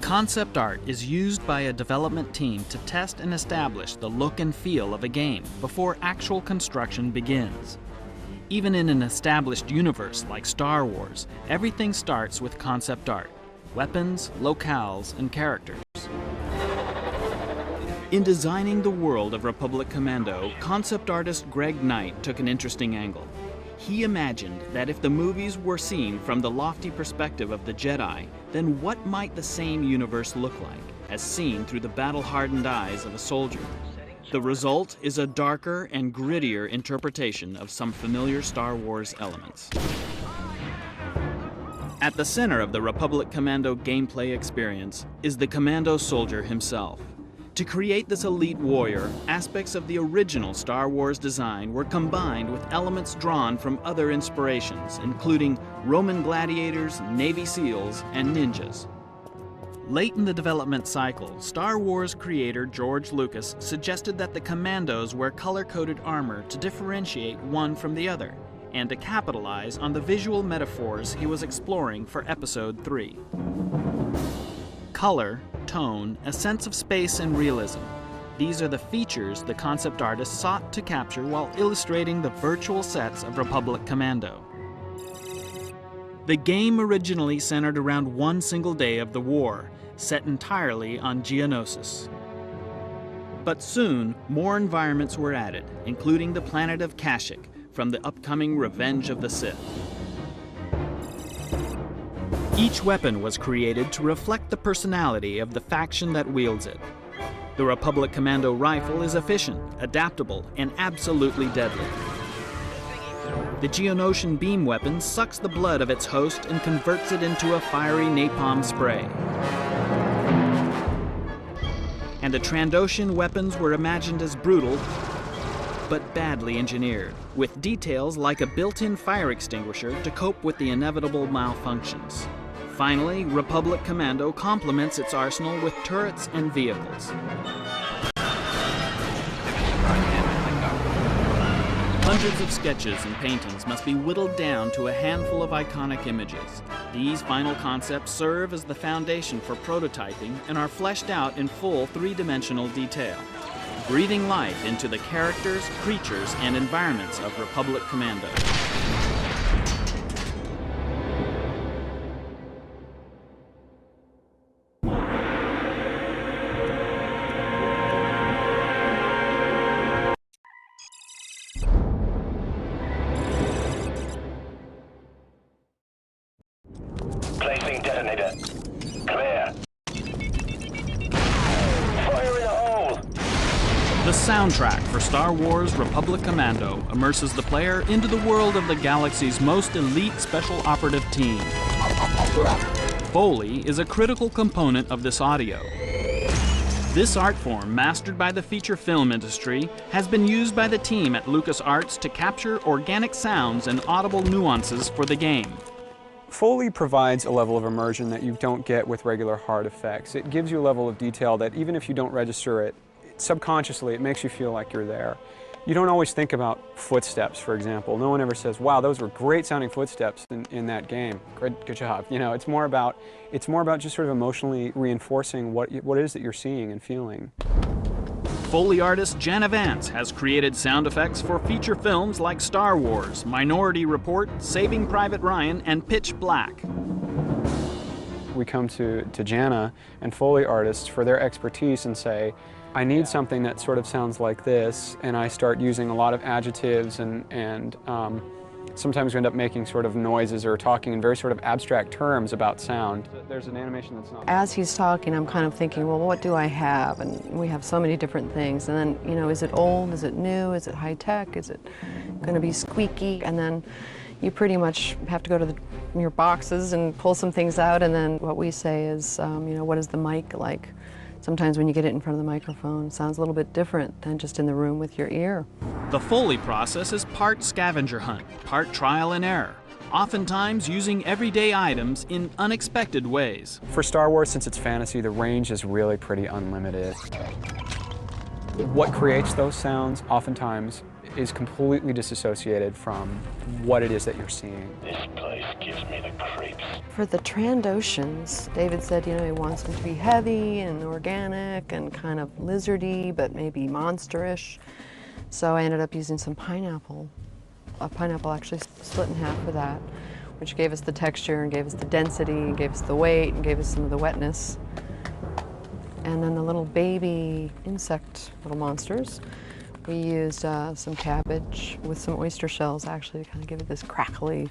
Concept art is used by a development team to test and establish the look and feel of a game before actual construction begins. Even in an established universe like Star Wars, everything starts with concept art: weapons, locales, and characters. In designing the world of Republic Commando, concept artist Greg Knight took an interesting angle. He imagined that if the movies were seen from the lofty perspective of the Jedi, then what might the same universe look like, as seen through the battle-hardened eyes of a soldier? The result is a darker and grittier interpretation of some familiar Star Wars elements. At the center of the Republic Commando gameplay experience is the Commando soldier himself. To create this elite warrior, aspects of the original Star Wars design were combined with elements drawn from other inspirations, including Roman gladiators, Navy SEALs, and ninjas. Late in the development cycle, Star Wars creator George Lucas suggested that the Commandos wear color-coded armor to differentiate one from the other, and to capitalize on the visual metaphors he was exploring for Episode 3. Color, tone, a sense of space and realism. These are the features the concept artist sought to capture while illustrating the virtual sets of Republic Commando. The game originally centered around one single day of the war, set entirely on Geonosis. But soon, more environments were added, including the planet of Kashyyyk from the upcoming Revenge of the Sith. Each weapon was created to reflect the personality of the faction that wields it. The Republic Commando rifle is efficient, adaptable, and absolutely deadly. The Geonosian beam weapon sucks the blood of its host and converts it into a fiery napalm spray. And the Trandoshan weapons were imagined as brutal, but badly engineered, with details like a built-in fire extinguisher to cope with the inevitable malfunctions. Finally, Republic Commando complements its arsenal with turrets and vehicles. Hundreds of sketches and paintings must be whittled down to a handful of iconic images. These final concepts serve as the foundation for prototyping and are fleshed out in full three-dimensional detail, breathing life into the characters, creatures, and environments of Republic Commando. Placing detonator. Clear. Fire in the hole! The soundtrack for Star Wars Republic Commando immerses the player into the world of the galaxy's most elite special operative team. Foley is a critical component of this audio. This art form, mastered by the feature film industry, has been used by the team at LucasArts to capture organic sounds and audible nuances for the game. Foley provides a level of immersion that you don't get with regular hard effects. It gives you a level of detail that even if you don't register it, subconsciously it makes you feel like you're there. You don't always think about footsteps, for example. No one ever says, wow, those were great sounding footsteps in that game. Good job. You know, it's more about just sort of emotionally reinforcing what it is that you're seeing and feeling. Foley artist Jana Vance has created sound effects for feature films like Star Wars, Minority Report, Saving Private Ryan, and Pitch Black. We come to Jana and Foley artists for their expertise and say, I need something that sort of sounds like this, and I start using a lot of adjectives and sometimes we end up making sort of noises or talking in very sort of abstract terms about sound. There's an animation that's not... As he's talking, I'm kind of thinking, well, what do I have? And we have so many different things. And then, you know, is it old? Is it new? Is it high tech? Is it going to be squeaky? And then you pretty much have to go to your boxes and pull some things out. And then what we say is, you know, what is the mic like? Sometimes when you get it in front of the microphone, it sounds a little bit different than just in the room with your ear. The Foley process is part scavenger hunt, part trial and error, oftentimes using everyday items in unexpected ways. For Star Wars, since it's fantasy, the range is really pretty unlimited. What creates those sounds oftentimes is completely disassociated from what it is that you're seeing. This place gives me the creeps. For the Trandoshans, David said, you know, he wants them to be heavy and organic and kind of lizardy, but maybe monsterish. So I ended up using some pineapple. A pineapple actually split in half for that, which gave us the texture and gave us the density and gave us the weight and gave us some of the wetness. And then the little baby insect little monsters, we used some cabbage with some oyster shells actually to kind of give it this crackly,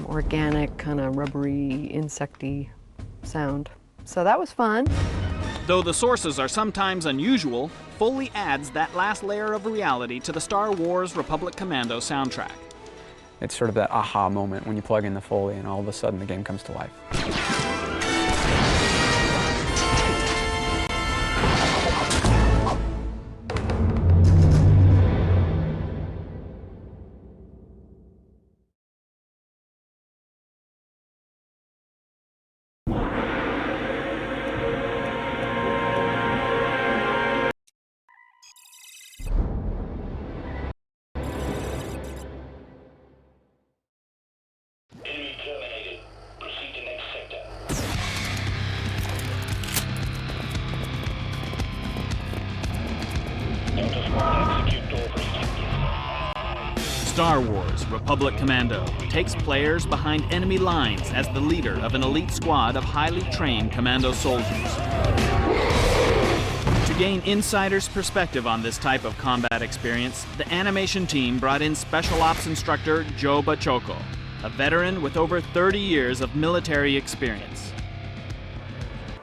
organic, kind of rubbery, insecty sound. So that was fun. Though the sources are sometimes unusual, Foley adds that last layer of reality to the Star Wars Republic Commando soundtrack. It's sort of that aha moment when you plug in the Foley and all of a sudden the game comes to life. Enemy terminated. Proceed to next sector. Delta Squad, execute door protective. Star Wars Republic Commando takes players behind enemy lines as the leader of an elite squad of highly trained commando soldiers. To gain insider's perspective on this type of combat experience, the animation team brought in Special Ops instructor Joe Bachoco, a veteran with over 30 years of military experience.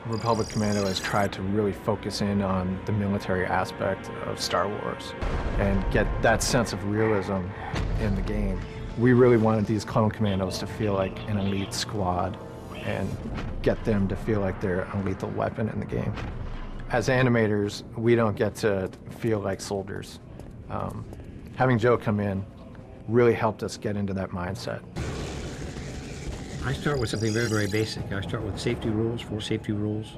Republic Commando has tried to really focus in on the military aspect of Star Wars and get that sense of realism in the game. We really wanted these clone commandos to feel like an elite squad and get them to feel like they're a lethal weapon in the game. As animators, we don't get to feel like soldiers. Having Joe come in really helped us get into that mindset. I start with something very, very basic. I start with safety rules, 4 safety rules.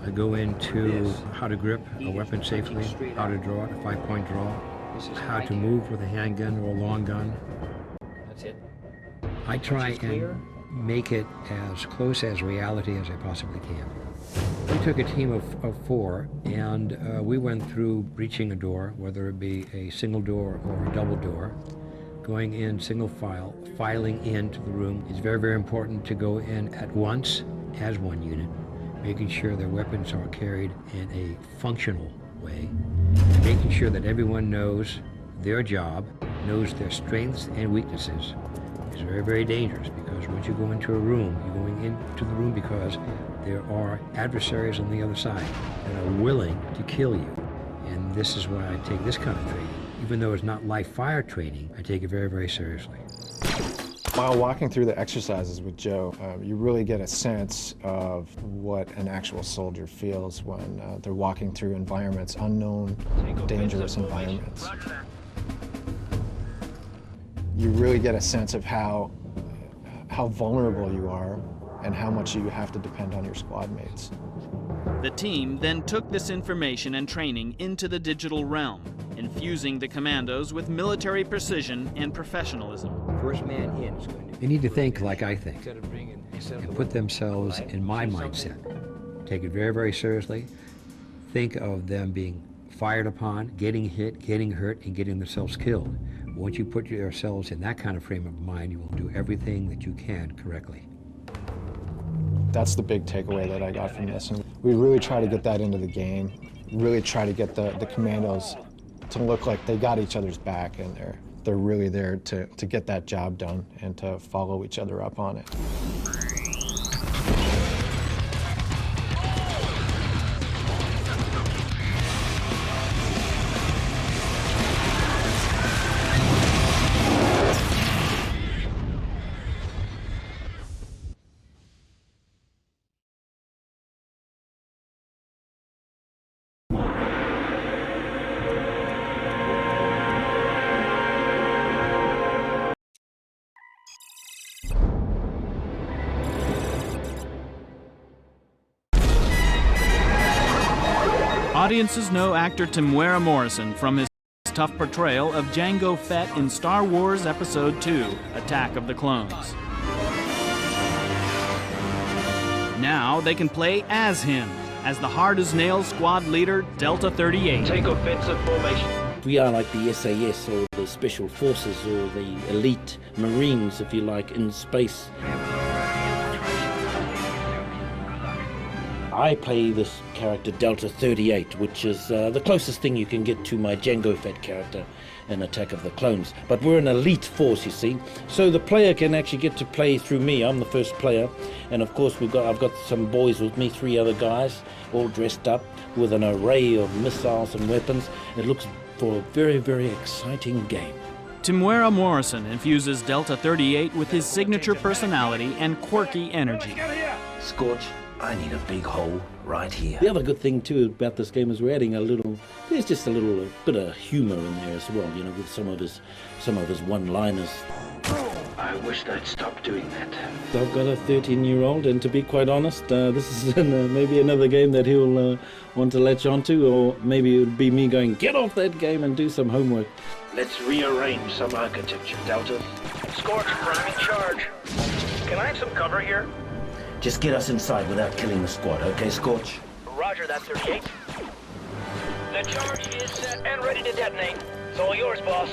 I go into how to grip a weapon safely, how to draw it, a 5-point draw, how to move with a handgun or a long gun. That's it. I try and make it as close as reality as I possibly can. We took a team of 4 and we went through breaching a door, whether it be a single door or a double door, going in single file, filing into the room. It's very, very important to go in at once as one unit, making sure their weapons are carried in a functional way, and making sure that everyone knows their job, knows their strengths and weaknesses. It's very, very dangerous because once you go into a room, you're going into the room because there are adversaries on the other side that are willing to kill you. And this is why I take this kind of training. Even though it's not live fire training, I take it very, very seriously. While walking through the exercises with Joe, you really get a sense of what an actual soldier feels when they're walking through environments, unknown, dangerous environments. You really get a sense of how vulnerable you are and how much you have to depend on your squad mates. The team then took this information and training into the digital realm, infusing the commandos with military precision and professionalism. First man in is going to... They need to think like I think and put themselves in my mindset. Take it very, very seriously. Think of them being fired upon, getting hit, getting hurt, and getting themselves killed. Once you put yourselves in that kind of frame of mind, you will do everything that you can correctly. That's the big takeaway that I got from this. And we really try to get that into the game, really try to get the commandos to look like they got each other's back and they're really there to get that job done and to follow each other up on it. Audiences know actor Temuera Morrison from his tough portrayal of Jango Fett in Star Wars Episode II, Attack of the Clones. Now they can play as him, as the hard-as-nails squad leader, Delta 38. Take offensive formation. We are like the SAS or the Special Forces or the elite Marines, if you like, in space. I play this character Delta 38, which is the closest thing you can get to my Jango Fett character in Attack of the Clones. But we're an elite force, you see, so the player can actually get to play through me. I'm the first player, and of course I've got some boys with me, 3 other guys, all dressed up with an array of missiles and weapons. It looks for a very, very exciting game. Temuera Morrison infuses Delta 38 with his signature personality and quirky energy. Scorch, I need a big hole right here. The other good thing too about this game is we're adding there's just a little bit of humor in there as well, you know, with some of his one-liners. I wish they'd stop doing that. I've got a 13-year-old, and to be quite honest, this is maybe another game that he'll want to latch onto, or maybe it would be me going, get off that game and do some homework. Let's rearrange some architecture, Delta. Scorch, I'm in charge. Can I have some cover here? Just get us inside without killing the squad, okay, Scorch? Roger that, 38. The charge is set and ready to detonate. It's all yours, boss.